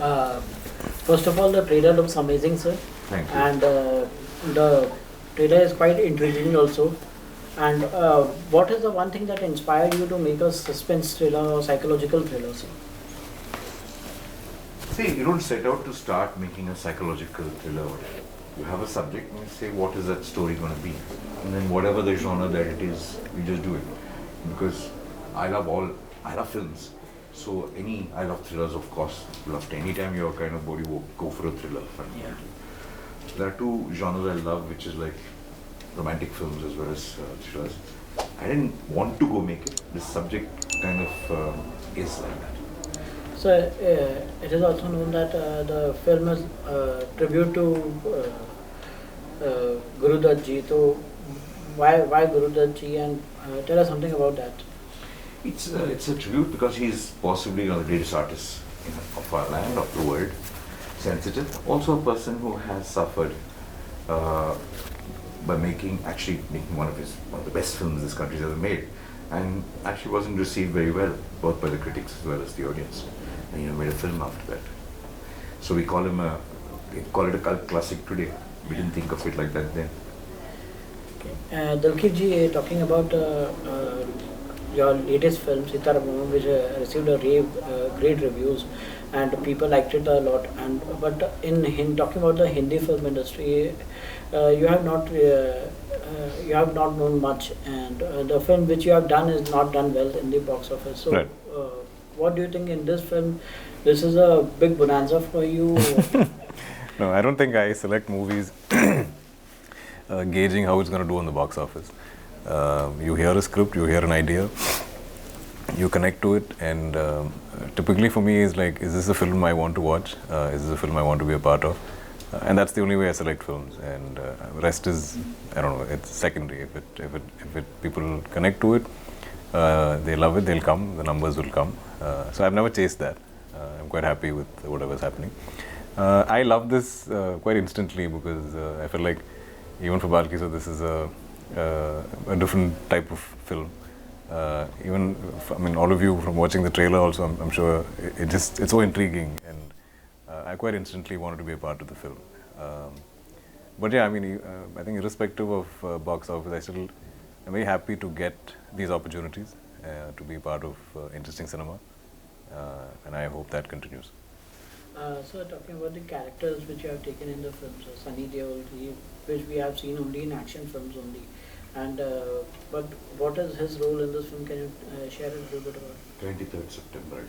Uh, First of all, the trailer looks amazing, sir. Thank you. And the trailer is quite intriguing also. And what is the one thing that inspired you to make a suspense thriller or psychological thriller, sir? See, you don't set out to start making a psychological thriller. You have a subject and you say, what is that story going to be? And then whatever the genre that it is, you just do it. Because I love films. So I love thrillers, of course. Anytime you're kind of bored, you go for a thriller. Yeah. There are two genres I love, which is like romantic films as well as thrillers. I didn't want to go make it. This subject kind of is like that. So it is also known that the film is tribute to Guru Dutt ji. So why Guru Dutt ji, and tell us something about that. It's a tribute because he's possibly one of the greatest artists of our land, of the world. Sensitive, also a person who has suffered by making one of the best films this country's ever made, and actually wasn't received very well, both by the critics as well as the audience. And made a film after that. So we call it a cult classic today. We didn't think of it like that then. Okay. Dulquer ji, talking about your latest film, Sita Ramam, which received great reviews, and people liked it a lot. But in talking about the Hindi film industry, you have not known much, and the film which you have done is not done well in the box office. So, right. What do you think in this film? This is a big bonanza for you. No, I don't think I select movies gauging how it's going to do on the box office. You hear a script, you hear an idea, you connect to it, and typically for me is like, is this a film I want to watch? Is this a film I want to be a part of? And that's the only way I select films. And rest is, I don't know, it's secondary. If people connect to it, they love it, they'll come, the numbers will come. So I've never chased that. I'm quite happy with whatever's happening. I love this quite instantly because I feel like even for Balki, so this is a different type of film. All of you from watching the trailer also, I'm sure it's so intriguing, and I quite instantly wanted to be a part of the film. But yeah, I think irrespective of box office, I'm very happy to get these opportunities to be part of interesting cinema, and I hope that continues. So talking about the characters which you have taken in the film, so Sunny Deol, which we have seen only in action films only, and but what is his role in this film? Can you share a little bit about? 23rd September.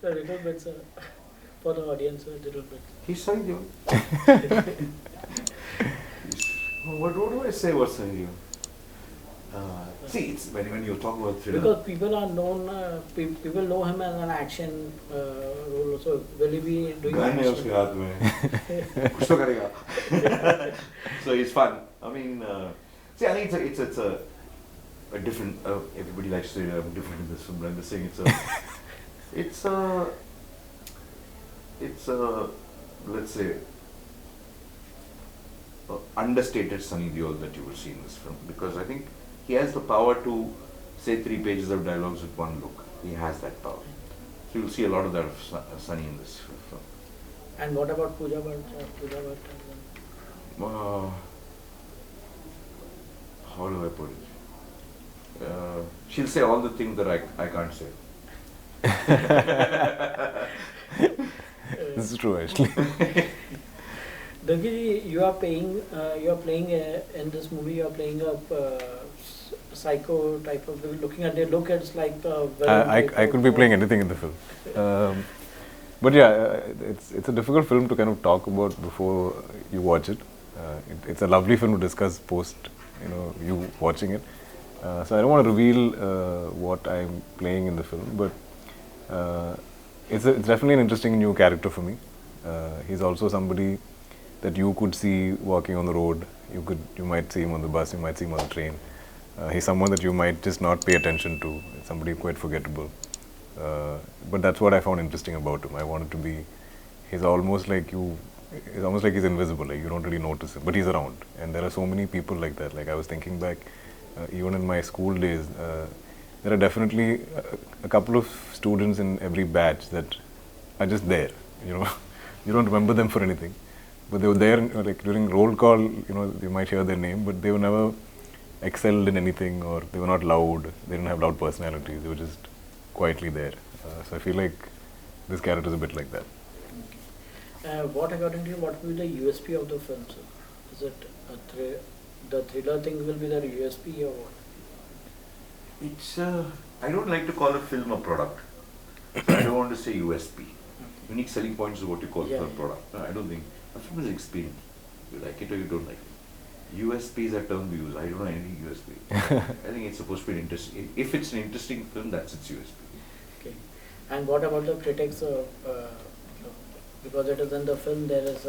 A little bit, sir, for the audience, a little bit. He's Sunny Deol. What do I say about Sunny Deol? See, it's when you talk about thriller. Because people are known, people know him as an action role. So will he be doing Gun hai action? uske haath mein. Kuch to karega. So it's fun. See, I think it's a different. Everybody likes to say I'm different in this film. I'm just saying it's a let's say understated Sunny Deol that you will see in this film, because I think he has the power to say 3 pages of dialogues with one look. He has that power. So you'll see a lot of that of Sunny in this film. And what about Pooja Bhatt? How do I put it? She'll say all the things that I can't say. This is true, actually. Dulquer, you are playing in this movie. You are playing a psycho type of. Looking at the look, it's like. I could be playing anything in the film. But yeah, it's a difficult film to kind of talk about before you watch it. It's a lovely film to discuss post, you watching it. So I don't want to reveal what I'm playing in the film, but it's definitely an interesting new character for me. He's also somebody that you could see walking on the road. You might see him on the bus, you might see him on the train. He's someone that you might just not pay attention to. It's somebody quite forgettable. But that's what I found interesting about him. I wanted to be, he's almost like he's invisible, like you don't really notice him, but he's around. And there are so many people like that. Like I was thinking back, even in my school days, there are definitely a couple of students in every batch that are just there. You know, you don't remember them for anything, but they were there. Like during roll call, you know, you might hear their name, but they were never excelled in anything, or they were not loud. They didn't have loud personalities. They were just quietly there. So I feel like this character is a bit like that. What according to you, what will be the USP of the film, sir? Is it the thriller thing will be the USP or what? It's I don't like to call a film a product. I don't want to say USP. Unique selling points is what you call Yeah, for a yeah. product. No, I don't think a film is an experience. You like it or you don't like it. USP is a term we use. I don't know any USP. I think it's supposed to be interesting. If it's an interesting film, that's its USP. Okay. And what about the critics? Because it is in the film, there is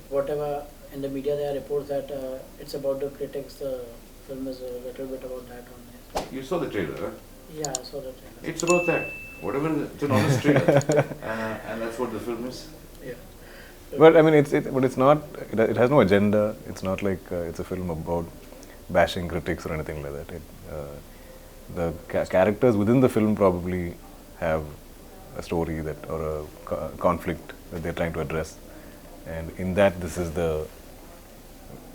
whatever in the media there are reports that it's about the critics. The film is a little bit about that only. You saw the trailer, right? Yeah, I saw the trailer. It's about that. Whatever, it's an honest trailer. And that's what the film is. Yeah. But I mean, but it's not. It has no agenda. It's not like it's a film about bashing critics or anything like that. The characters within the film probably have a story that or a conflict that they're trying to address, and in that, this is the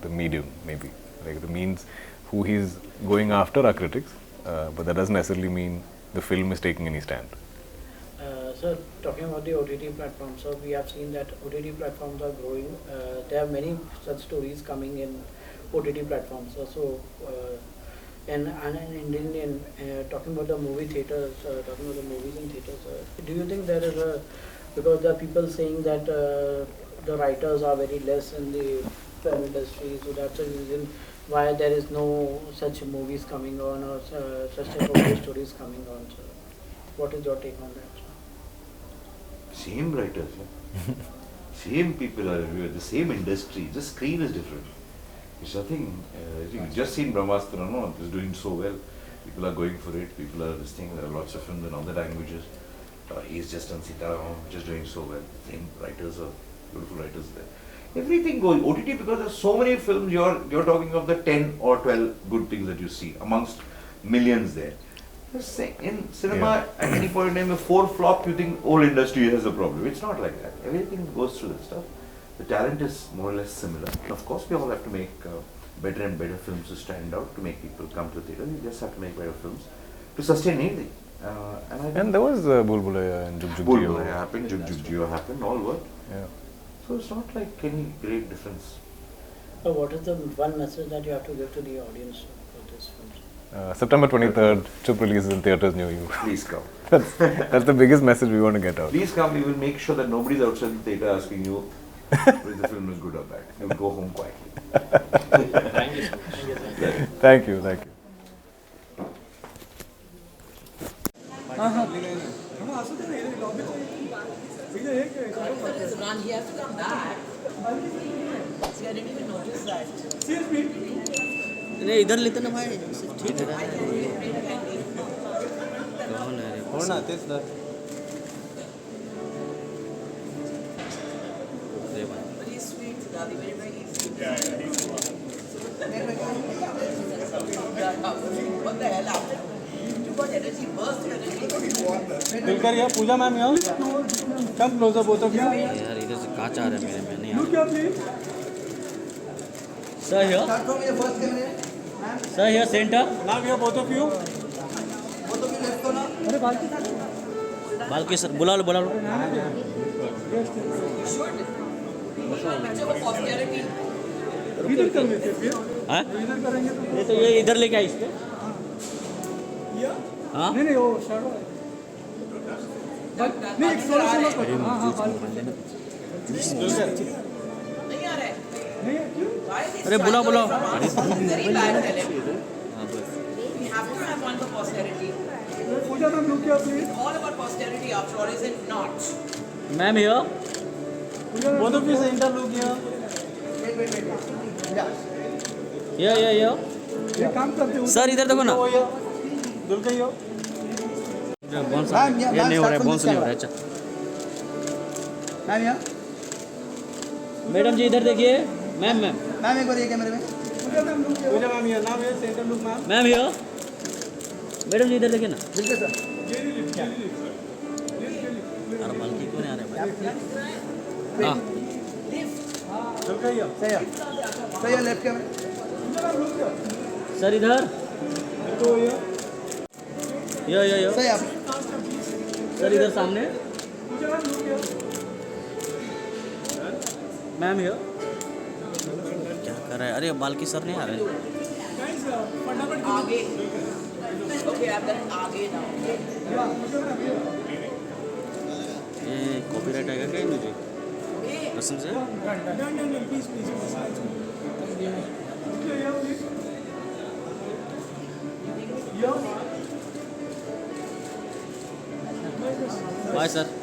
medium, maybe like the means. Who he's going after are critics, but that doesn't necessarily mean the film is taking any stand. So talking about the OTT platforms, so we have seen that OTT platforms are growing. There are many such stories coming in OTT platforms. And in Indian, talking about the movie theaters, talking about the movies in theaters, do you think there is because there are people saying that the writers are very less in the film industry, so that's the reason why there is no such movies coming on or such type of stories coming on. So what is your take on that? Same writers, same people are everywhere, the same industry, just screen is different. It's nothing, you've just seen Brahmastra, no, it's doing so well. People are going for it, people are listening, there are lots of films in other languages. He's just on Sita Ramam, just doing so well. Same writers are, beautiful writers there. Everything goes, OTT, because there's so many films, you're talking of the 10 or 12 good things that you see amongst millions there. In cinema, at any point in time, if 4 flop, you think whole industry has a problem. It's not like that. Everything goes through that stuff. The talent is more or less similar. And of course, we all have to make better and better films to stand out, to make people come to the theatre. We just have to make better films to sustain anything. And there was Bulbulaya and Jug Jug Jio. Bulbulaya happened, Jug Jug Jio happened, all worked. Yeah. So it's not like any great difference. So what is the one message that you have to give to the audience for this film? September 23rd, Chup releases in theatres near you. Please come. That's the biggest message we want to get out. Please come, we will make sure that nobody's outside the theatre asking you whether the film is good or bad. You will go home quietly. Thank you so much. Thank you, thank you. He has to come back. See, I didn't even notice that. नहीं इधर लेते ना भाई ठीक है कौन है रे कौन आते sir Very sweet, Dadi, very easy. What the hell happened? You got energy, burst energy. Dulquer या पूजा मैम यहाँ कम क्लोजअप हो तो क्या यार इधर से कांच आ रहा है मेरे में नहीं sir here sir here centre नाम हियर बोथ ऑफ यू अरे बाल्की सर बुला लो Picture for posterity. इधर करेंगे फिर हां ये तो ये इधर लेके आई इसको हां नहीं वो शैडो नहीं एक सोलो नहीं आ रहा है अरे बुला very bad tell him. We have to have one for posterity. Puja ma'am look क्या please It's all about posterity after all, is it not? Ma'am here both of you center look here yeah ये काम करते हो sir इधर देखो ना दुलकर यो bones ये नहीं हो रहा है बोन्स नहीं हो रहा है अच्छा मैम यहाँ मैडम जी इधर देखिए मैम एक बार ये कैमरे में पूजा मैम ये नाम है center look ma'am here madam ji इधर देखिए ना बिल्कुल सर हाँ सर इधर यो सर इधर सामने मैम यो क्या कर रहा है? अरे बाल्की सर नहीं आ रहे. आगे. Okay, I've done it आगे now. ये कॉपीराइट आएगा क्या मुझे Okay. कसम से? Bye sir.